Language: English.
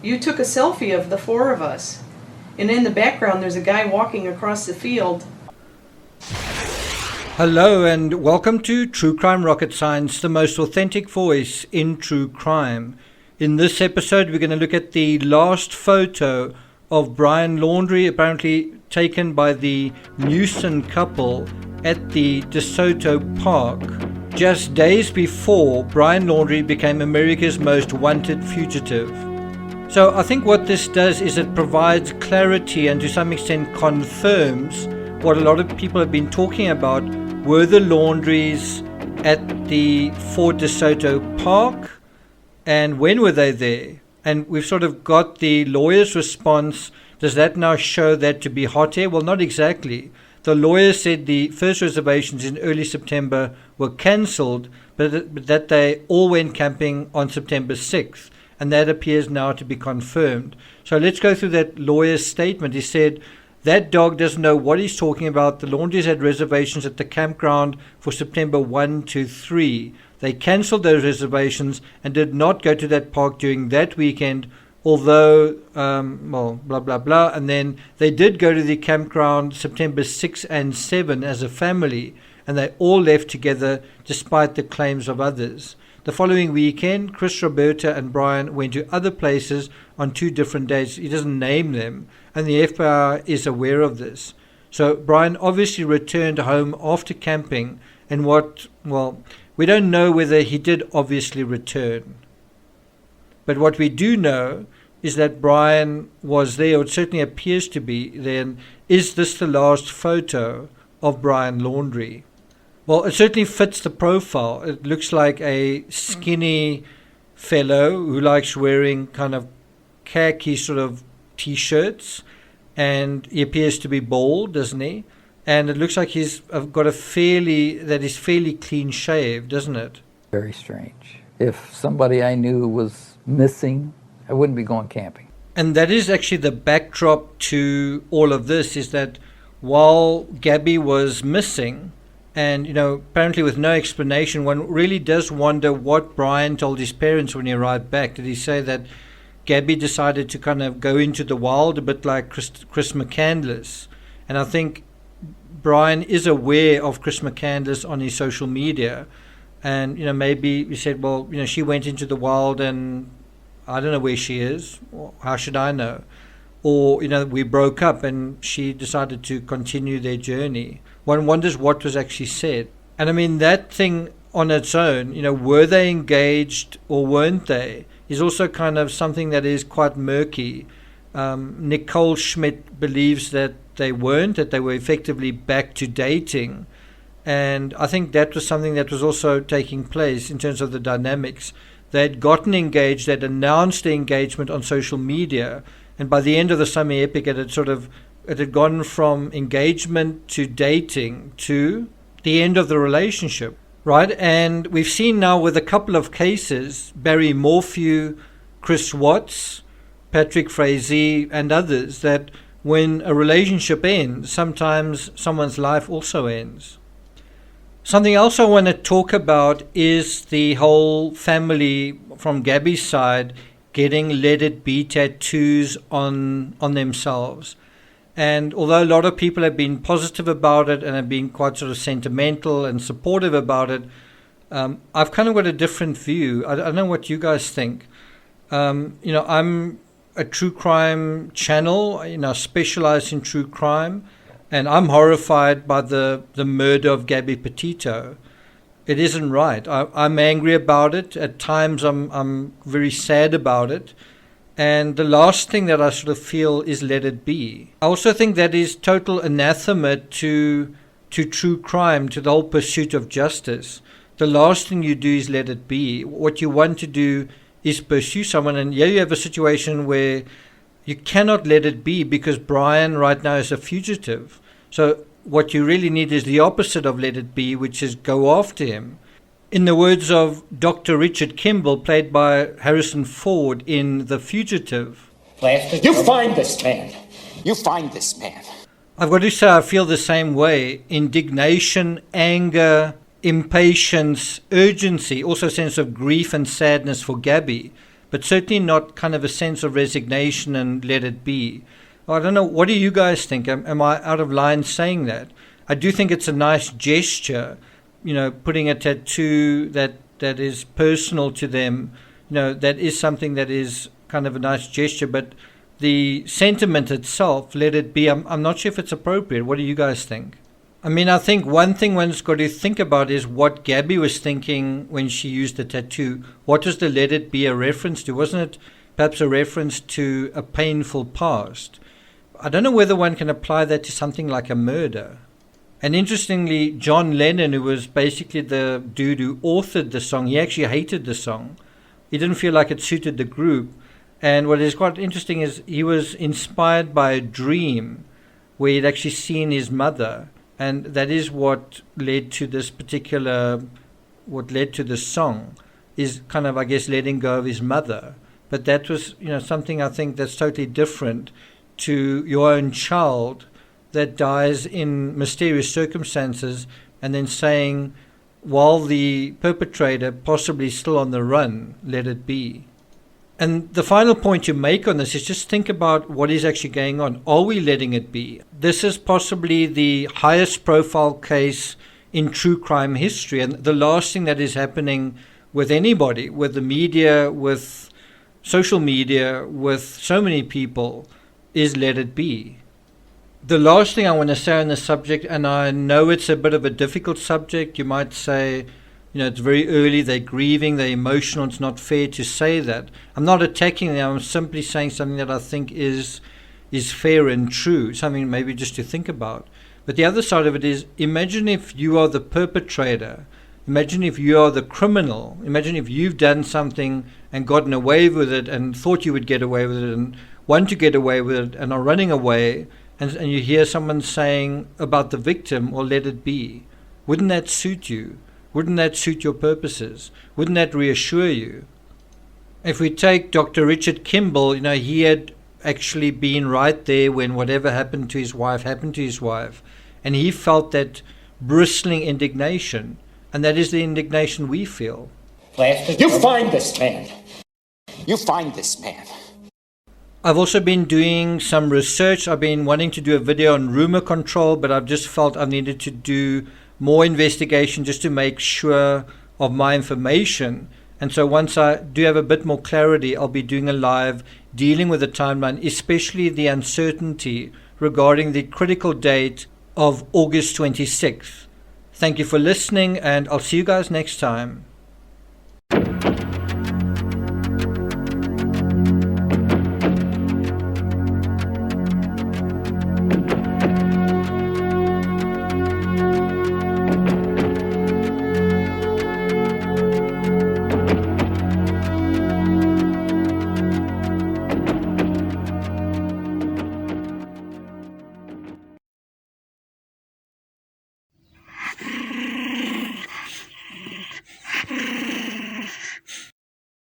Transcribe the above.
You took a selfie of the four of us. And in the background, there's a guy walking across the field. Hello and welcome to True Crime Rocket Science, the most authentic voice in true crime. In this episode, we're going to look at the last photo of Brian Laundrie, apparently taken by the Newson couple at the De Soto Park, just days before Brian Laundrie became America's most wanted fugitive. So I think what this does is it provides clarity and to some extent confirms what a lot of people have been talking about. Were the Laundries at the Fort De Soto Park, and when were they there? And we've sort of got the lawyer's response. Does that now show that to be hot air? Well, not exactly. The lawyer said the first reservations in early September were cancelled, but that they all went camping on September 6th. And that appears now to be confirmed. So let's go through that lawyer's statement. He said, that dog doesn't know what he's talking about. The Laundries had reservations at the campground for September 1 to 3. They cancelled those reservations and did not go to that park during that weekend, although, blah, blah, blah. And then they did go to the campground September 6 and 7 as a family, and they all left together despite the claims of others. The following weekend, Chris, Roberta, and Brian went to other places on 2 different days. He doesn't name them, and the FBI is aware of this. So Brian obviously returned home after camping, and we don't know whether he did obviously return. But what we do know is that Brian was there, or it certainly appears to be then. Is this the last photo of Brian Laundrie? Well, it certainly fits the profile. It looks like a skinny fellow who likes wearing kind of khaki sort of T-shirts, and he appears to be bald, doesn't he? And it looks like he's got he's fairly clean shaved, doesn't it? Very strange. If somebody I knew was missing, I wouldn't be going camping. And that is actually the backdrop to all of this, is that while Gabby was missing, and, apparently with no explanation, one really does wonder what Brian told his parents when he arrived back. Did he say that Gabby decided to kind of go into the wild, a bit like Chris McCandless? And I think Brian is aware of Chris McCandless on his social media. And, maybe he said, well, she went into the wild and I don't know where she is. How should I know? Or, we broke up and she decided to continue their journey. One wonders what was actually said. And I mean, that thing on its own, were they engaged or weren't they, is also kind of something that is quite murky. Nicole Schmidt believes that they weren't, that they were effectively back to dating. And I think that was something that was also taking place in terms of the dynamics. They had gotten engaged, they'd announced the engagement on social media, and by the end of the summer epic, it had gone from engagement to dating to the end of the relationship, right? And we've seen now with a couple of cases, Barry Morphew, Chris Watts, Patrick Frazee, and others, that when a relationship ends, sometimes someone's life also ends. Something else I want to talk about is the whole family from Gabby's side getting Let It Be tattoos on themselves. And although a lot of people have been positive about it and have been quite sort of sentimental and supportive about it, I've kind of got a different view. I don't know what you guys think. I'm a true crime channel, specialized in true crime, and I'm horrified by the murder of Gabby Petito. It isn't right. I'm angry about it. At times I'm very sad about it. And the last thing that I sort of feel is let it be. I also think that is total anathema to true crime, to the whole pursuit of justice. The last thing you do is let it be. What you want to do is pursue someone. And here you have a situation where you cannot let it be because Brian right now is a fugitive. So what you really need is the opposite of let it be, which is go after him. In the words of Dr. Richard Kimball, played by Harrison Ford in The Fugitive, You find this man. You find this man. I've got to say I feel the same way. Indignation, anger, impatience, urgency, also a sense of grief and sadness for Gabby. but certainly not kind of a sense of resignation and let it be. I don't know. What do you guys think? Am I out of line saying that? I do think it's a nice gesture, putting a tattoo that is personal to them. That is something that is kind of a nice gesture, but the sentiment itself, let it be, I'm not sure if it's appropriate. What do you guys think? I mean, I think one thing one's got to think about is what Gabby was thinking when she used the tattoo. What was the let it be a reference to? Wasn't it perhaps a reference to a painful past? I don't know whether one can apply that to something like a murder. And interestingly, John Lennon, who was basically the dude who authored the song, he actually hated the song. He didn't feel like it suited the group. And what is quite interesting is he was inspired by a dream where he'd actually seen his mother. And that is what led to this song, is kind of, I guess, letting go of his mother. But that was, something I think that's totally different to your own child that dies in mysterious circumstances, and then saying, while the perpetrator possibly still on the run, let it be. And the final point you make on this is just think about what is actually going on. Are we letting it be? This is possibly the highest profile case in true crime history, and the last thing that is happening with anybody, with the media, with social media, with so many people, is let it be. The last thing I want to say on this subject, and I know it's a bit of a difficult subject, you might say, it's very early, they're grieving, they're emotional, it's not fair to say that. I'm not attacking them, I'm simply saying something that I think is fair and true, something maybe just to think about. But the other side of it is, imagine if you are the perpetrator, imagine if you are the criminal, imagine if you've done something and gotten away with it and thought you would get away with it and want to get away with it and are running away, and you hear someone saying about the victim, or let it be. Wouldn't that suit you? Wouldn't that suit your purposes? Wouldn't that reassure you? If we take Dr. Richard Kimball, he had actually been right there when whatever happened to his wife, and he felt that bristling indignation, and that is the indignation we feel. You find this man. You find this man. I've also been doing some research. I've been wanting to do a video on rumor control, but I've just felt I needed to do more investigation just to make sure of my information. And so once I do have a bit more clarity, I'll be doing a live dealing with the timeline, especially the uncertainty regarding the critical date of August 26th. Thank you for listening, and I'll see you guys next time.